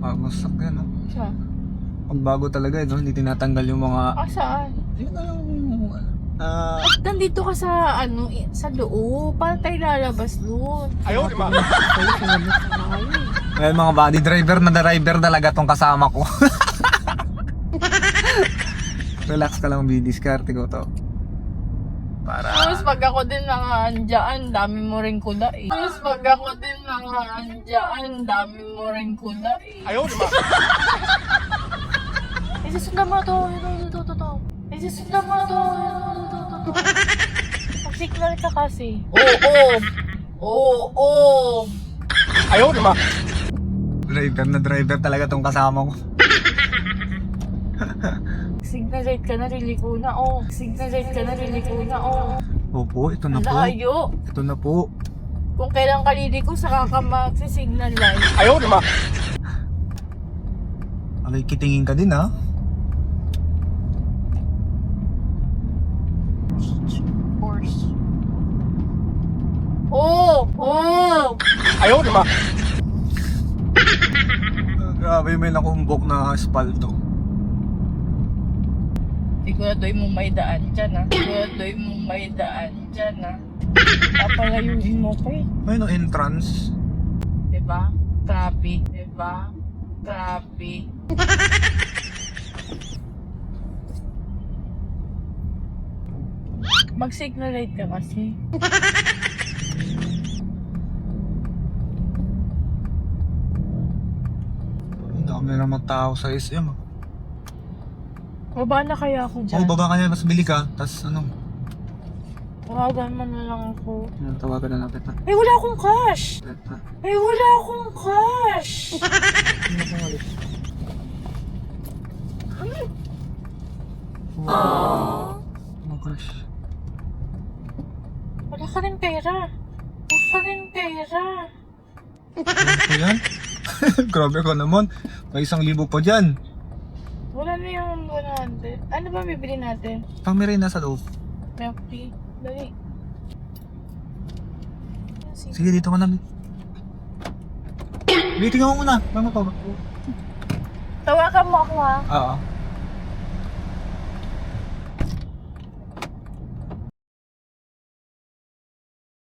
Bagong sakyan, no? Saan? Pagbago talaga, no? Hindi tinatanggal yung mga... Saan? Yun na yung... Nandito ka sa, sa loob. Paano tayo lalabas doon? Ayaw, di ba? Ayun, mga body driver talaga tong kasama ko. Relax ka lang, B-discarte ko to. Para... Tapos pag ako din nangaandyan, dami mo rin kula eh. Tapos pag ako din nangaandyan, dami mo rin kula eh. Ayaw, di ba? Isisundan mo to. Isisundan mo to. Mag-signal ka kasi. Oo. Ayaw, di ba? Driver talaga tong kasama ko. Signalate ka na, liliko na, oh. Signalate ka na, liliko na, oh. Opo, ito na po. Layo. Ito na po. Kung kailan ka liliko, saka ka mag-signal light. Ayaw, di ba? Alay, kitingin ka din, ha? Force. Oh! Ayaw, di ba? Grabe, may nakumbok na aspalto. Siguradoy mo may daan dyan, ha? Papalayuin mo ko eh. May no entrance. Diba? Traffic. Mag-signalate ka kasi. Ang dami naman tao sa SM. Baba na kaya ako dyan? Oh, baba ka na, mas bili ka. Tapos ano? Tawagan mo na lang ako. Tawagan na natin. Ay, wala akong cash! Oh gosh. Wala ka rin pera. Ano yan? Grabe ka naman. May 1,000 pa dyan. Wala na yung 100. Ano ba bibili natin? Pang merenda sa loob. Milk tea. Dali. Sige, dito ka na. Waiting ako muna. Mama pa ba? Tawagan mo ako ha. Oo.